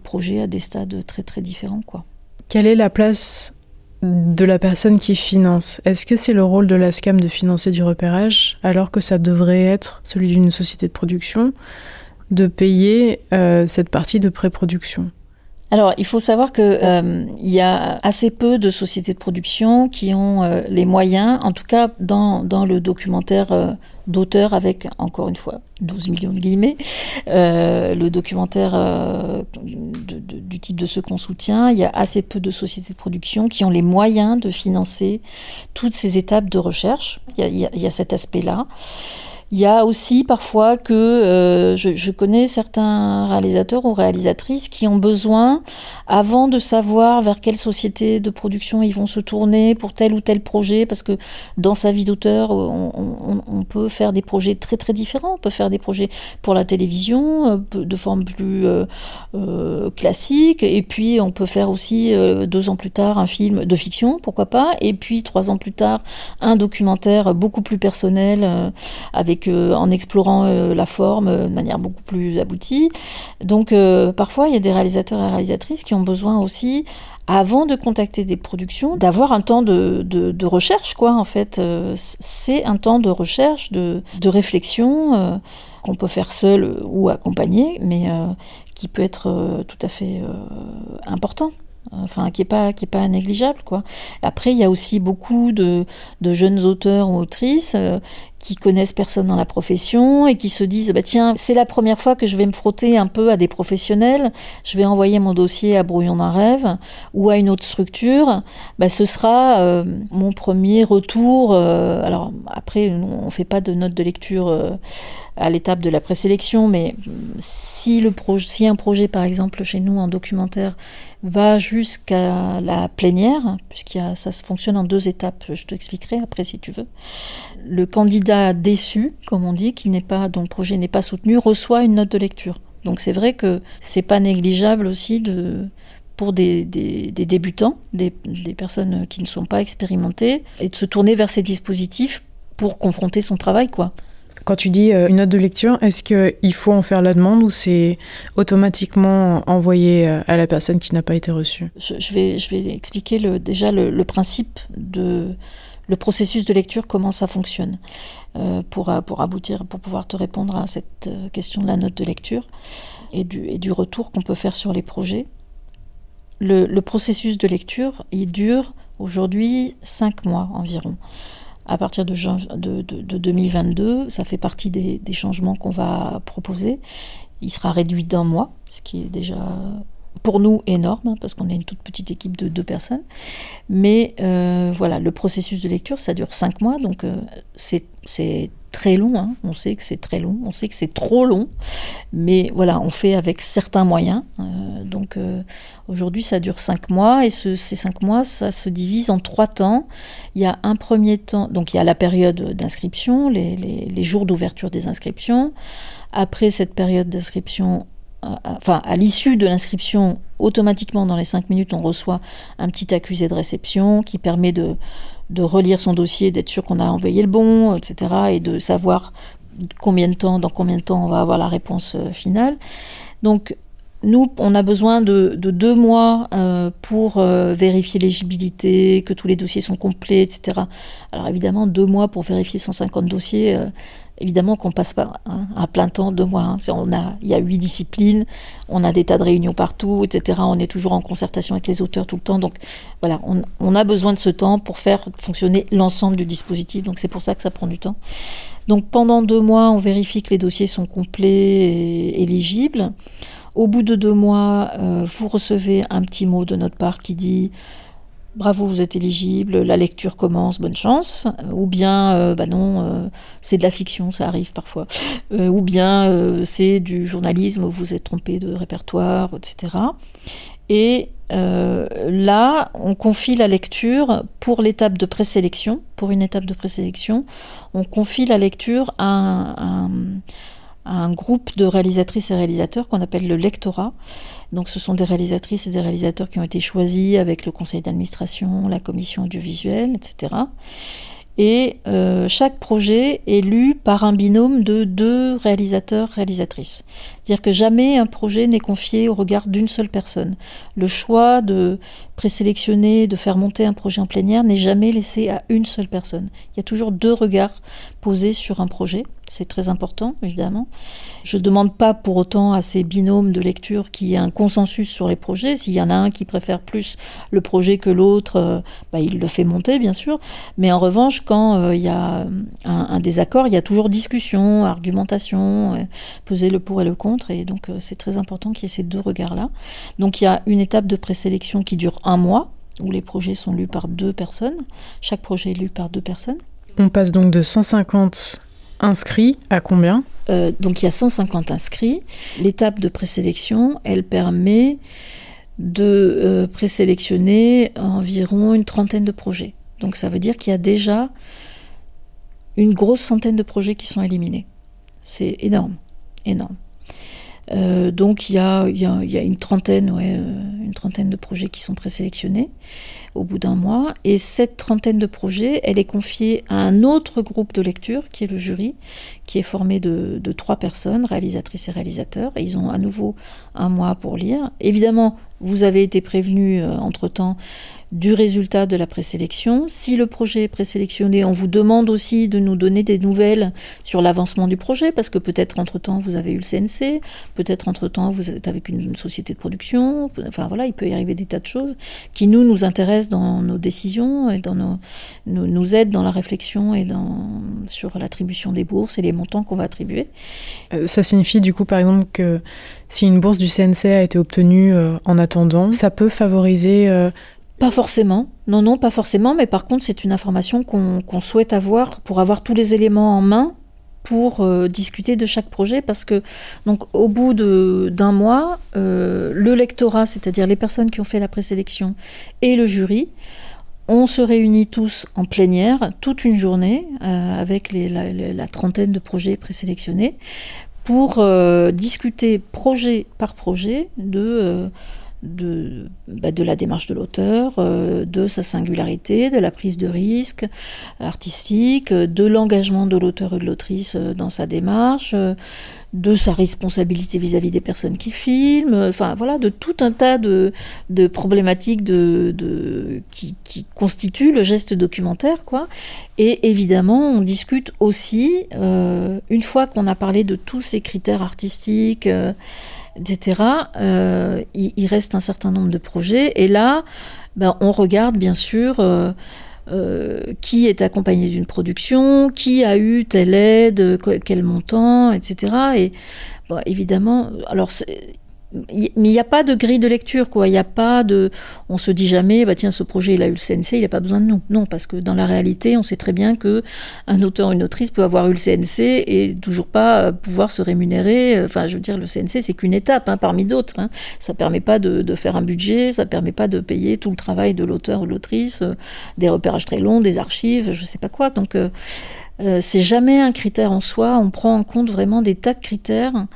projets à des stades très très différents, quoi. Quelle est la place de la personne qui finance? Est-ce que c'est le rôle de la SCAM de financer du repérage, alors que ça devrait être celui d'une société de production, de payer cette partie de pré-production? Alors, il faut savoir que il y a assez peu de sociétés de production qui ont les moyens, en tout cas dans le documentaire d'auteur avec, encore une fois, 12 millions de guillemets, le documentaire du type de ceux qu'on soutient, il y a assez peu de sociétés de production qui ont les moyens de financer toutes ces étapes de recherche. Il y a cet aspect-là. Il y a aussi parfois que je connais certains réalisateurs ou réalisatrices qui ont besoin, avant de savoir vers quelle société de production ils vont se tourner pour tel ou tel projet, parce que dans sa vie d'auteur, on peut faire des projets très très différents. On peut faire des projets pour la télévision, de forme plus classique, et puis on peut faire aussi 2 ans plus tard un film de fiction, pourquoi pas, et puis 3 ans plus tard un documentaire beaucoup plus personnel, en explorant la forme de manière beaucoup plus aboutie. Donc parfois il y a des réalisateurs et réalisatrices qui ont besoin aussi, avant de contacter des productions, d'avoir un temps de recherche, quoi, en fait. C'est un temps de recherche, de réflexion qu'on peut faire seul ou accompagné, mais qui peut être tout à fait important. Enfin, qui est pas négligeable, quoi. Après, il y a aussi beaucoup de jeunes auteurs ou autrices qui connaissent personne dans la profession et qui se disent tiens, c'est la première fois que je vais me frotter un peu à des professionnels, je vais envoyer mon dossier à Brouillon d'un rêve ou à une autre structure, ce sera mon premier retour. Alors après, on fait pas de notes de lecture à l'étape de la présélection, mais si un projet, par exemple, chez nous en documentaire, va jusqu'à la plénière, ça se fonctionne en 2 étapes, je t'expliquerai après si tu veux. Le candidat déçu, comme on dit, dont le projet n'est pas soutenu, reçoit une note de lecture. Donc c'est vrai que c'est pas négligeable aussi pour des débutants, des personnes qui ne sont pas expérimentées, et de se tourner vers ces dispositifs pour confronter son travail, quoi. Quand tu dis une note de lecture, est-ce qu'il faut en faire la demande ou c'est automatiquement envoyé à la personne qui n'a pas été reçue ? Je vais expliquer déjà le principe le processus de lecture, comment ça fonctionne, pour aboutir, pour pouvoir te répondre à cette question de la note de lecture et du retour qu'on peut faire sur les projets. Le processus de lecture, il dure aujourd'hui 5 mois environ. À partir de 2022, ça fait partie des changements qu'on va proposer. Il sera réduit d'1 mois, ce qui est déjà pour nous énorme, parce qu'on est une toute petite équipe de 2 personnes. Mais voilà, le processus de lecture, ça dure 5 mois, donc c'est très long, hein. On sait que c'est très long, on sait que c'est trop long, mais voilà, on fait avec certains moyens. Donc aujourd'hui, ça dure 5 mois, et ces 5 mois, ça se divise en 3 temps. Il y a un premier temps, donc il y a la période d'inscription, les jours d'ouverture des inscriptions. Après cette période d'inscription, à l'issue de l'inscription, automatiquement dans les 5 minutes, on reçoit un petit accusé de réception qui permet de relire son dossier, d'être sûr qu'on a envoyé le bon, etc., et de savoir dans combien de temps on va avoir la réponse finale. Donc nous, on a besoin de 2 mois pour vérifier l'éligibilité, que tous les dossiers sont complets, etc. Alors évidemment, 2 mois pour vérifier 150 dossiers, évidemment qu'on ne passe pas à plein temps 2 mois. Il y a 8 disciplines, on a des tas de réunions partout, etc. On est toujours en concertation avec les auteurs tout le temps. Donc voilà, on a besoin de ce temps pour faire fonctionner l'ensemble du dispositif. Donc c'est pour ça que ça prend du temps. Donc pendant 2 mois, on vérifie que les dossiers sont complets et éligibles. Au bout de 2 mois, vous recevez un petit mot de notre part qui dit « Bravo, vous êtes éligible, la lecture commence, bonne chance », ou bien non, c'est de la fiction, ça arrive parfois, ou bien c'est du journalisme, vous êtes trompé de répertoire, etc. Et là, on confie la lecture pour l'étape de présélection, on confie la lecture à un groupe de réalisatrices et réalisateurs qu'on appelle le lectorat. Donc ce sont des réalisatrices et des réalisateurs qui ont été choisis avec le conseil d'administration, la commission audiovisuelle, etc. Et chaque projet est lu par un binôme de 2 réalisateurs-réalisatrices. C'est-à-dire que jamais un projet n'est confié au regard d'une seule personne. Le choix de présélectionner, de faire monter un projet en plénière n'est jamais laissé à une seule personne. Il y a toujours 2 regards posés sur un projet. C'est très important, évidemment. Je ne demande pas pour autant à ces binômes de lecture qu'il y ait un consensus sur les projets. S'il y en a un qui préfère plus le projet que l'autre, il le fait monter, bien sûr. Mais en revanche, quand il y a un désaccord, il y a toujours discussion, argumentation, peser le pour et le contre. Et donc, c'est très important qu'il y ait ces 2 regards-là. Donc, il y a une étape de présélection qui dure 1 mois, où les projets sont lus par 2 personnes. Chaque projet est lu par 2 personnes. On passe donc de 150 inscrits à combien ? Donc il y a 150 inscrits. L'étape de présélection, elle permet de présélectionner environ une 30aine de projets. Donc ça veut dire qu'il y a déjà une grosse centaine de projets qui sont éliminés. C'est énorme, énorme. Donc il y a une trentaine de projets qui sont présélectionnés au bout d'1 mois, et cette trentaine de projets, elle est confiée à un autre groupe de lecture qui est le jury, qui est formé de 3 personnes, réalisatrices et réalisateurs, et ils ont à nouveau 1 mois pour lire. Évidemment, vous avez été prévenus entre-temps du résultat de la présélection. Si le projet est présélectionné, on vous demande aussi de nous donner des nouvelles sur l'avancement du projet, parce que peut-être entre-temps vous avez eu le CNC, peut-être entre-temps vous êtes avec une société de production, enfin voilà, il peut y arriver des tas de choses qui nous intéressent dans nos décisions et nous aident dans la réflexion et sur l'attribution des bourses et les montants qu'on va attribuer. Ça signifie du coup par exemple que si une bourse du CNC a été obtenue en attendant, ça peut favoriser... Pas forcément, non, pas forcément, mais par contre c'est une information qu'on souhaite avoir pour avoir tous les éléments en main pour discuter de chaque projet, parce que donc au bout d'1 mois, le lectorat, c'est-à-dire les personnes qui ont fait la présélection, et le jury, on se réunit tous en plénière toute une journée avec la trentaine de projets présélectionnés pour discuter projet par projet de la démarche de l'auteur, de sa singularité, de la prise de risque artistique, de l'engagement de l'auteur ou de l'autrice dans sa démarche, de sa responsabilité vis-à-vis des personnes qui filment, enfin voilà, de tout un tas de problématiques qui constituent le geste documentaire, quoi. Et évidemment, on discute aussi, une fois qu'on a parlé de tous ces critères artistiques, etc., il reste un certain nombre de projets, et là, on regarde bien sûr qui est accompagné d'une production, qui a eu telle aide, quel montant, etc. Et évidemment, alors mais il n'y a pas de grille de lecture, quoi. Il n'y a pas de... On se dit jamais, tiens, ce projet, il a eu le CNC, il n'a pas besoin de nous. Non, parce que dans la réalité, on sait très bien qu'un auteur ou une autrice peut avoir eu le CNC et toujours pas pouvoir se rémunérer. Enfin, je veux dire, le CNC, c'est qu'une étape parmi d'autres. Ça ne permet pas de faire un budget, ça ne permet pas de payer tout le travail de l'auteur ou de l'autrice, des repérages très longs, des archives, je ne sais pas quoi. Donc, c'est jamais un critère en soi. On prend en compte vraiment des tas de critères.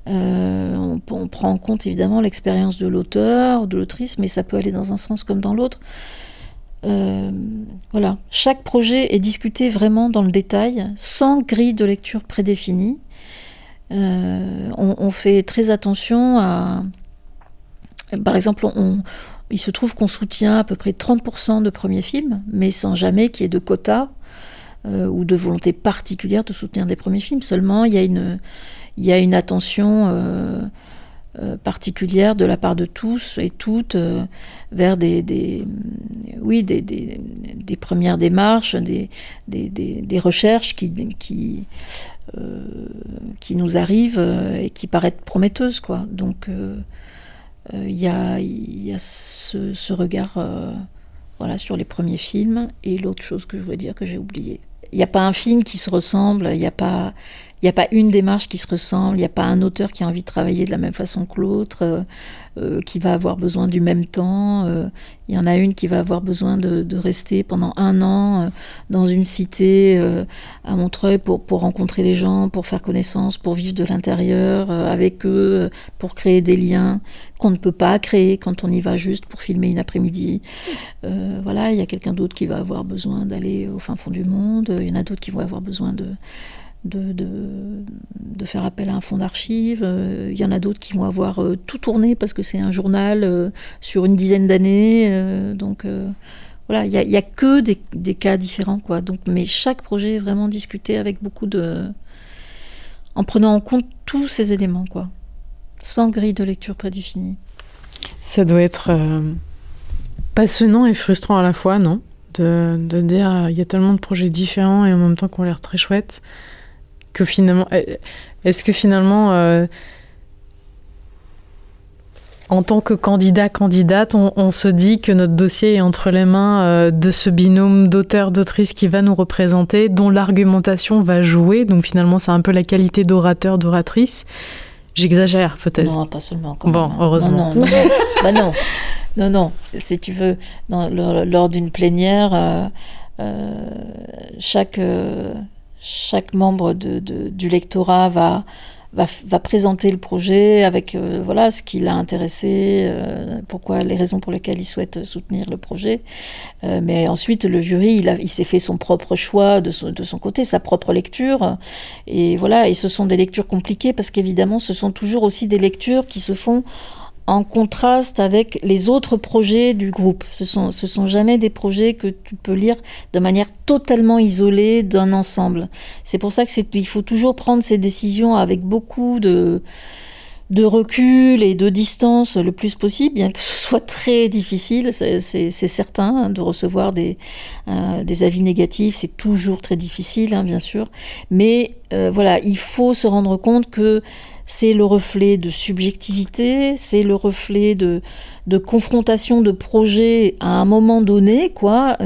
On prend en compte évidemment l'expérience de l'auteur ou de l'autrice, mais ça peut aller dans un sens comme dans l'autre. Voilà. Chaque projet est discuté vraiment dans le détail, sans grille de lecture prédéfinie. On fait très attention à... Par exemple, il se trouve qu'on soutient à peu près 30% de premiers films, mais sans jamais qu'il y ait de quota ou de volonté particulière de soutenir des premiers films. Seulement, il y a une attention particulière de la part de tous et toutes vers des premières démarches, des recherches qui nous arrivent et qui paraissent prometteuses, quoi. Donc il y a ce regard sur les premiers films. Et l'autre chose que je voulais dire que j'ai oublié. Il n'y a pas un film qui se ressemble, il n'y a pas une démarche qui se ressemble, il n'y a pas un auteur qui a envie de travailler de la même façon que l'autre. qui va avoir besoin du même temps. Il y en a une qui va avoir besoin de rester pendant 1 an dans une cité à Montreuil pour rencontrer les gens, pour faire connaissance, pour vivre de l'intérieur avec eux, pour créer des liens qu'on ne peut pas créer quand on y va juste pour filmer une après-midi. Voilà, il y a quelqu'un d'autre qui va avoir besoin d'aller au fin fond du monde. Il y en a d'autres qui vont avoir besoin de faire appel à un fonds d'archives. Il y en a d'autres qui vont avoir tout tourné parce que c'est un journal sur une dizaine d'années. Donc voilà, il y a que des cas différents, quoi. Donc, mais chaque projet est vraiment discuté avec en prenant en compte tous ces éléments, quoi, sans grille de lecture prédéfinie. Ça doit être passionnant et frustrant à la fois, non ? De dire il y a tellement de projets différents et en même temps qui ont l'air très chouettes. Que finalement, est-ce que finalement, en tant que candidate, on se dit que notre dossier est entre les mains de ce binôme d'auteur-d'autrice qui va nous représenter, dont l'argumentation va jouer, donc finalement c'est un peu la qualité d'orateur, d'oratrice. J'exagère peut-être. Non, pas seulement. Quand bon, même. Heureusement. Non. Bah non. Non. Si tu veux, lors d'une plénière, chaque membre du lectorat va présenter le projet avec voilà ce qui l'a intéressé, les raisons pour lesquelles il souhaite soutenir le projet. Mais ensuite, le jury, il s'est fait son propre choix de son côté, sa propre lecture. Et voilà, et ce sont des lectures compliquées parce qu'évidemment, ce sont toujours aussi des lectures qui se font en contraste avec les autres projets du groupe. Ce sont jamais des projets que tu peux lire de manière totalement isolée d'un ensemble. C'est pour ça il faut toujours prendre ces décisions avec beaucoup de recul et de distance le plus possible, bien que ce soit très difficile. C'est certain, de recevoir des avis négatifs, c'est toujours très difficile, bien sûr. Mais voilà, il faut se rendre compte que c'est le reflet de subjectivité, c'est le reflet de confrontation de projets à un moment donné, quoi,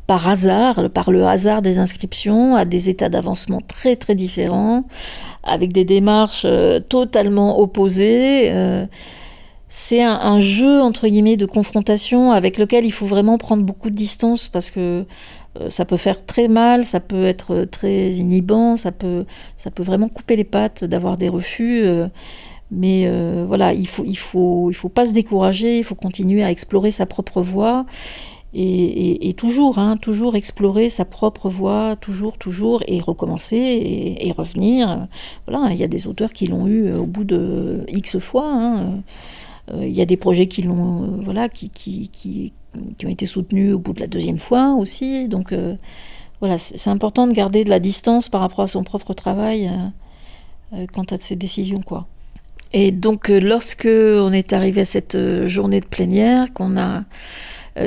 par le hasard des inscriptions, à des états d'avancement très très différents, avec des démarches totalement opposées. C'est un jeu, entre guillemets, de confrontation avec lequel il faut vraiment prendre beaucoup de distance parce que ça peut faire très mal, ça peut être très inhibant, ça peut vraiment couper les pattes d'avoir des refus. Mais voilà, il faut pas se décourager, il faut continuer à explorer sa propre voie et toujours explorer sa propre voie, toujours et recommencer et revenir. Voilà, il y a des auteurs qui l'ont eu au bout de X fois. Il y a des projets qui l'ont, qui ont été soutenus au bout de la 2e fois aussi. Donc voilà, c'est important de garder de la distance par rapport à son propre travail quant à ces décisions, quoi. Et donc lorsque on est arrivé à cette journée de plénière, qu'on a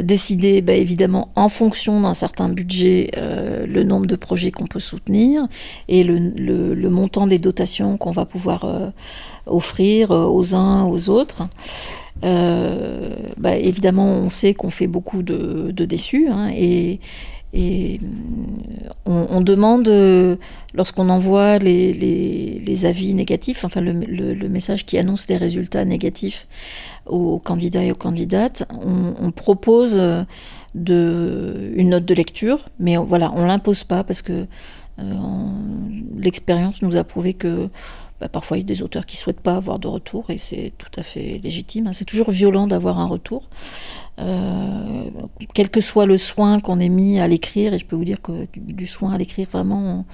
décidé, évidemment, en fonction d'un certain budget, le nombre de projets qu'on peut soutenir et le montant des dotations qu'on va pouvoir offrir aux uns, aux autres. Évidemment, on sait qu'on fait beaucoup de déçus, et on demande, lorsqu'on envoie les avis négatifs, enfin le message qui annonce les résultats négatifs aux candidats et aux candidates, on propose une note de lecture, mais voilà, on l'impose pas parce que l'expérience nous a prouvé que parfois il y a des auteurs qui souhaitent pas avoir de retour et c'est tout à fait légitime. C'est toujours violent d'avoir un retour, quel que soit le soin qu'on ait mis à l'écrire, et je peux vous dire que du soin à l'écrire, vraiment,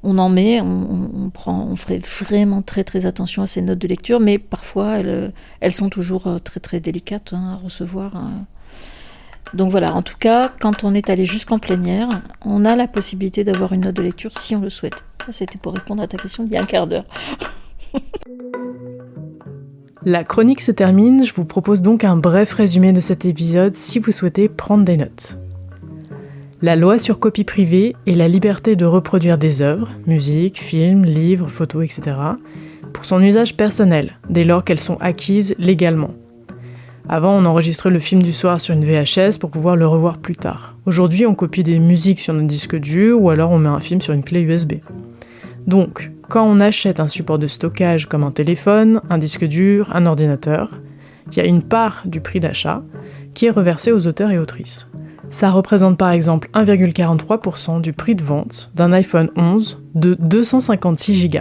on en met, on ferait vraiment très très attention à ces notes de lecture, mais parfois elles sont toujours très très délicates à recevoir. Donc voilà, en tout cas, quand on est allé jusqu'en plénière, on a la possibilité d'avoir une note de lecture si on le souhaite. Ça, c'était pour répondre à ta question d'il y a un quart d'heure. La chronique se termine, je vous propose donc un bref résumé de cet épisode si vous souhaitez prendre des notes. La loi sur copie privée est la liberté de reproduire des œuvres, musique, films, livres, photos, etc., pour son usage personnel, dès lors qu'elles sont acquises légalement. Avant, on enregistrait le film du soir sur une VHS pour pouvoir le revoir plus tard. Aujourd'hui, on copie des musiques sur notre disque dur ou alors on met un film sur une clé USB. Donc, quand on achète un support de stockage comme un téléphone, un disque dur, un ordinateur, il y a une part du prix d'achat qui est reversée aux auteurs et autrices. Ça représente par exemple 1,43% du prix de vente d'un iPhone 11 de 256 Go.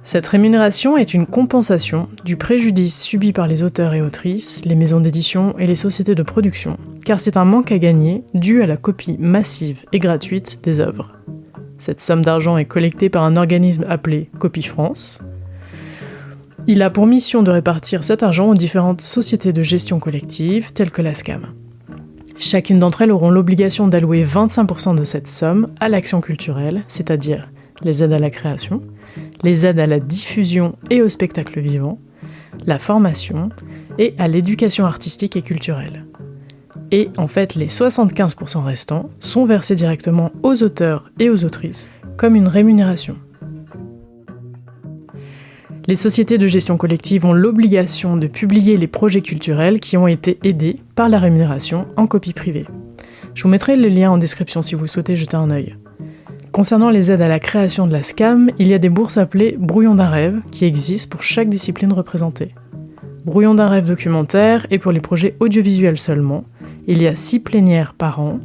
Cette rémunération est une compensation du préjudice subi par les auteurs et autrices, les maisons d'édition et les sociétés de production, car c'est un manque à gagner dû à la copie massive et gratuite des œuvres. Cette somme d'argent est collectée par un organisme appelé Copie France. Il a pour mission de répartir cet argent aux différentes sociétés de gestion collective, telles que la SCAM. Chacune d'entre elles auront l'obligation d'allouer 25% de cette somme à l'action culturelle, c'est-à-dire les aides à la création, les aides à la diffusion et au spectacle vivant, la formation et à l'éducation artistique et culturelle. Et en fait, les 75% restants sont versés directement aux auteurs et aux autrices comme une rémunération. Les sociétés de gestion collective ont l'obligation de publier les projets culturels qui ont été aidés par la rémunération en copie privée. Je vous mettrai le lien en description si vous souhaitez jeter un œil. Concernant les aides à la création de la SCAM, il y a des bourses appelées Brouillon d'un rêve qui existent pour chaque discipline représentée. Brouillon d'un rêve documentaire est pour les projets audiovisuels seulement. Il y a 6 plénières par an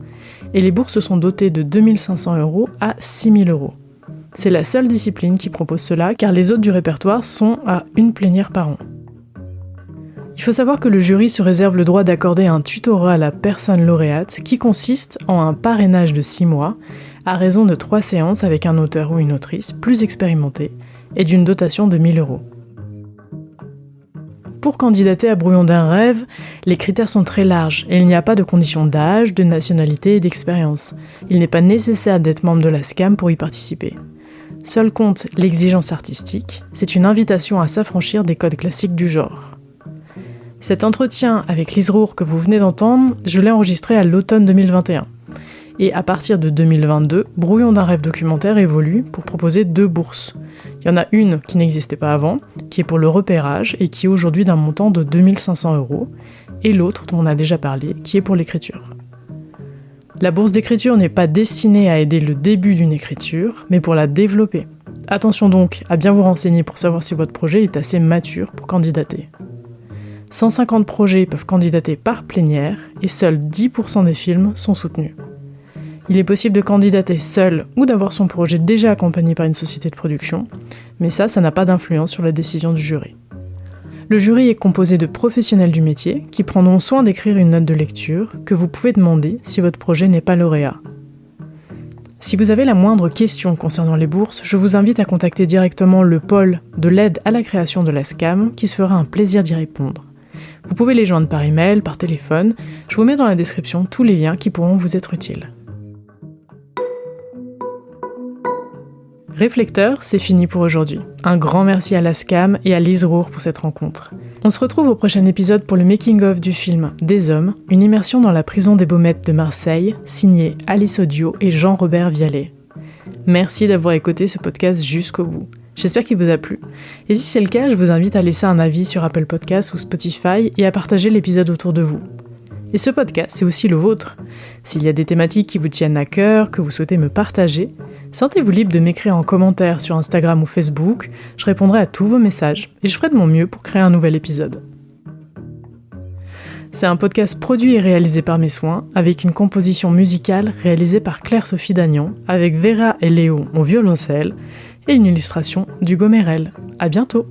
et les bourses sont dotées de 2 500 € à 6 000 €. C'est la seule discipline qui propose cela car les autres du répertoire sont à 1 plénière par an. Il faut savoir que le jury se réserve le droit d'accorder un tutorat à la personne lauréate qui consiste en un parrainage de 6 mois à raison de 3 séances avec un auteur ou une autrice plus expérimenté et d'une dotation de 1 000 €. Pour candidater à Brouillon d'un rêve, les critères sont très larges et il n'y a pas de condition d'âge, de nationalité et d'expérience. Il n'est pas nécessaire d'être membre de la SCAM pour y participer. Seul compte l'exigence artistique, c'est une invitation à s'affranchir des codes classiques du genre. Cet entretien avec Lise Roure que vous venez d'entendre, je l'ai enregistré à l'automne 2021. Et à partir de 2022, Brouillon d'un rêve documentaire évolue pour proposer 2 bourses. Il y en a une qui n'existait pas avant, qui est pour le repérage et qui est aujourd'hui d'un montant de 2 500 €, et l'autre dont on a déjà parlé, qui est pour l'écriture. La bourse d'écriture n'est pas destinée à aider le début d'une écriture, mais pour la développer. Attention donc à bien vous renseigner pour savoir si votre projet est assez mature pour candidater. 150 projets peuvent candidater par plénière et seuls 10% des films sont soutenus. Il est possible de candidater seul ou d'avoir son projet déjà accompagné par une société de production, mais ça n'a pas d'influence sur la décision du jury. Le jury est composé de professionnels du métier qui prendront soin d'écrire une note de lecture que vous pouvez demander si votre projet n'est pas lauréat. Si vous avez la moindre question concernant les bourses, je vous invite à contacter directement le pôle de l'aide à la création de la SCAM qui se fera un plaisir d'y répondre. Vous pouvez les joindre par email, par téléphone, je vous mets dans la description tous les liens qui pourront vous être utiles. Réflecteur, c'est fini pour aujourd'hui. Un grand merci à la SCAM et à Lise Roure pour cette rencontre. On se retrouve au prochain épisode pour le making-of du film Des Hommes, une immersion dans la prison des Baumettes de Marseille, signé Alice Audio et Jean-Robert Vialet. Merci d'avoir écouté ce podcast jusqu'au bout. J'espère qu'il vous a plu. Et si c'est le cas, je vous invite à laisser un avis sur Apple Podcasts ou Spotify et à partager l'épisode autour de vous. Et ce podcast, c'est aussi le vôtre. S'il y a des thématiques qui vous tiennent à cœur, que vous souhaitez me partager, sentez-vous libre de m'écrire en commentaire sur Instagram ou Facebook, je répondrai à tous vos messages et je ferai de mon mieux pour créer un nouvel épisode. C'est un podcast produit et réalisé par mes soins, avec une composition musicale réalisée par Claire-Sophie Dagnan, avec Vera et Léo au violoncelle, et une illustration d'Hugo Merel. À bientôt!